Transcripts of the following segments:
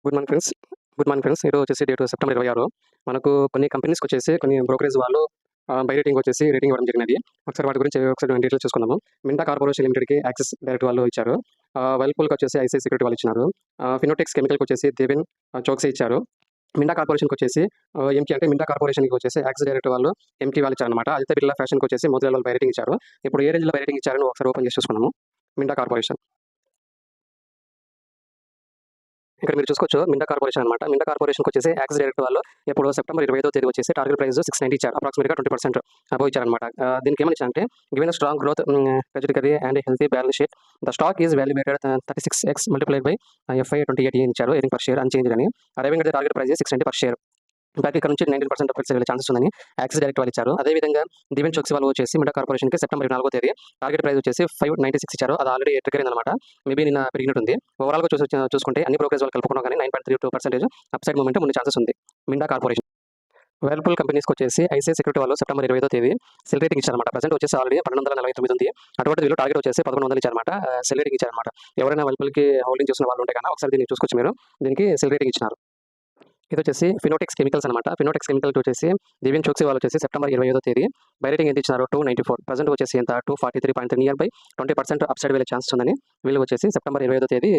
Good morning friends. ఈరోజు వచ్చేసి date September 26. మనకు కొన్ని కంపెనీస్‌కి వచ్చేసి కొన్ని బ్రోకరేజ్ వాళ్ళు బై రేటింగ్ వచ్చేసి రేటింగ్ ఇవ్వడం జరిగినది. ఒకసారి వాటి గురించి ఒకసారి డీటెయిల్స్ చూసుకుందాము. మింటా కార్పొరేషన్ లిమిటెడ్‌కి యాక్సిస్ డైరెక్ట్ వాళ్ళు ఇచ్చారు. వర్ల్‌పూల్‌కి వచ్చేసి ఐసీఐ సెక్యూరిటీ వాళ్ళు ఇచ్చినారు. ఫినోటెక్స్ కెమికల్‌కి వచ్చేసి దేవెన్ చోక్సీ ఇచ్చారు. మింటా కార్పొరేషన్‌కి వచ్చేసి ఎంకి అంటే మింటా కార్పొరేషన్‌కి వచ్చేసి యాక్సిస్ డైరెక్ట్ వాళ్ళు ఎంకి వాళ్ళు ఇచ్చారనమాట. ఆదిత్య బిర్లా ఫ్యాషన్‌కి వచ్చేసి మోతిలాల్ వాళ్ళు బై రేటింగ్ ఇచ్చారు. ఇప్పుడు ఏ రేంజ్‌లో బై రేటింగ్ ఇచ్చారని ఒకసారి ఓపెన్ చేసి చూసుకుందాము. మింటా కార్పొరేషన్. ఇక్కడ మీరు చూసుకోవచ్చు మింటా కార్పొరేషన్ అనమాట. మింటా కార్పొరేషన్‌కి వచ్చేసి యాక్సిస్ డైరెక్ట్ వాళ్ళు ఎప్పుడు సెప్టెంబర్ 25వ తేదీ వచ్చేసి టార్గెట్ ప్రైస్ 690 ఇచ్చారు. అప్రాక్సిమేట్‌గా 20% అబోవ్ ఇచ్చారనమాట. దీనికి ఏమని ఇచ్చారంటే given strong growth trajectory and healthy balance sheet the stock is valuated 36x multiplied by FY 2018 ఇచ్చారు. ఎర్నింగ్ పర్ షేర్ అన్‌చేంజ్డ్ అని. Arriving at the target price 690 per share. In fact ఇక్కడ నుంచి 19% అప్‌సైడ్ వెళ్ళే ఛాన్సెస్ ఉందని యాక్సిస్ డైరెక్ట్ వాళ్ళు ఇచ్చారు. అదేవిధంగా దివెన్ చోక్సీ వాళ్ళు వచ్చేసి మింటా కార్పొరేషన్‌కి సెప్టెంబర్ 24వ తేదీ టార్గెట్ ప్రైస్ వచ్చేసి 596 ఇచ్చారు. అది ఆల్రెడీ ట్రిగ్గర్ అయిందనమాట. మేబీ నిన్న పెరిగినట్టుంది. ఓవరాల్‌గా చూసుకుంటే అన్ని బ్రోకరేజ్ వాళ్ళు కలుపుకున్నా కానీ 9.32% అప్‌సైడ్ మూవ్‌మెంట్ ఉండే ఛాన్సెస్ ఉంది మింటా కార్పొరేషన్. వర్ల్‌పూల్ కంపెనీస్‌కి వచ్చేసి ఐసీఐ సెక్యూరిటీ వాళ్ళు సెప్టెంబర్ 25వ తేదీ సెల్ రేటింగ్ ఇచ్చారన్నమాట. ప్రెజెంట్ వచ్చేసి ఆల్రెడీ 1249 ఉంది. అటువంటి వీళ్ళు టార్గెట్ వచ్చేసి 1100 ఇచ్చారన్నమాట. Cell rating ఇచ్చారన్నమాట. ఎవరైనా వర్ల్‌పూల్‌కి హోల్డింగ్ చేస్తున్న వాళ్ళు ఉంటే కనుక ఒకసారి దీన్ని చూసుకోవచ్చు మీరు. దీనికి సెల్ రేటింగ్ ఇచ్చినారు. ఇది వచ్చేసి ఫినోటెక్స్ కెమికల్స్ అనమాట. ఫినోటెక్స్ కెమికల్స్ వచ్చేసి దివ్యన్ చోక్సీ వాళ్ళు వచ్చేసి సెప్టెంబర్ 25వ తేదీ బై రేటింగ్ ఎంత ఇచ్చినారు 294. ప్రెజెంట్ వచ్చేసి ఎంత 243.3 నియర్ బై 20% అప్‌సైడ్ వెళ్ళే ఛాన్స్ ఉందని వీళ్ళు వచ్చేసి సెప్టెంబర్ 25వ తేదీ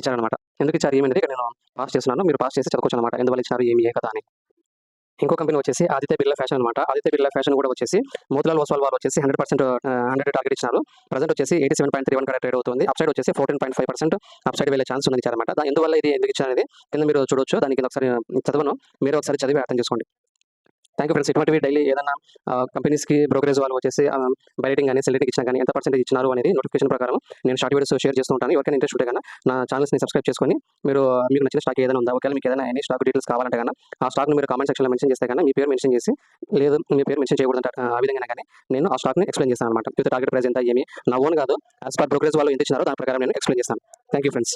ఇచ్చారనమాట. ఎందుకు ఇచ్చారు ఏమనేది ఇక్కడ నేను పాస్ చేస్తున్నాను. మీరు పాస్ చేసి చదువుకోవచ్చు అనమాట. ఎందువల్ల ఇచ్చినారు ఏమి ఏ కథ అని. ఇంకో కంపెనీ వచ్చేసి ఆదిత్య బిర్లా ఫ్యాషన్ అనమాట. ఆదిత్య బిర్లా ఫ్యాషన్ కూడా వచ్చేసి మోతిలాల్ ఓస్వాల్ వాళ్ళు వచ్చేసి 100% 100 టార్గెట్ ఇచ్చినారు. ప్రెజెంట్ వచ్చేసి 87.31 కరెక్ట్ ట్రేడ్ అవుతుంది. అప్‌సైడ్ వచ్చేసి 14.5% అప్‌సైడ్ వెళ్ళే ఛాన్స్ ఉందని ఇచ్చారన్నమాట. ఎందువల్ల ఇది ఎందుకు ఇచ్చారనేది కింద మీరు చూడొచ్చు. దాని కింద ఒకసారి చదవను. మీరు ఒకసారి చదివి అర్థం చేసుకోండి. Thank you friends. ఇటువంటివి డైలీ ఏదైనా కంపెనీస్‌కి బ్రోకరేజ్ వాళ్ళు వచ్చేసి బై రేటింగ్ కానీ సెల్ రేటింగ్ ఇచ్చినా కానీ ఎంత పర్సెంటేజ్ ఇచ్చినారు అనేది నోటిఫికేషన్ ప్రకారం నేను షార్ట్ వీడియోస్ షేర్ చేస్తూ ఉంటాను. ఎవరికైనా ఇంట్రెస్ట్ ఉంటే కనుక నా ఛానల్స్‌ని సబ్స్క్రైబ్ చేసుకొని మీరు మీకు నచ్చిన స్టాక్ ఏదైనా ఉందా, ఒకవేళ మీకు ఏదైనా ఎనీ స్టాక్ డీటెయిల్స్ కావాలంటే కనుక ఆ స్టాక్‌ని మీరు కామెంట్ సెక్షన్‌లో మెన్షన్ చేస్తే కనుక మీ పేరు మెన్షన్ చేసి, లేదు మీ పేరు మెన్షన్ చేయకూడదంటే ఆ విధంగా కానీ నేను ఆ స్టాక్‌ని ఎక్స్‌ప్లెయిన్ చేస్తాను అనమాట. విత్ టార్గెట్ ప్రైస్ ఎంత ఏమి నా ఓన్ కాదు, యాజ్ పర్ బ్రోకరేజ్ వాళ్ళు ఎంత ఇచ్చినారో దాని ప్రకారం నేను ఎక్స్‌ప్లెయిన్ చేస్తాను. Thank you friends.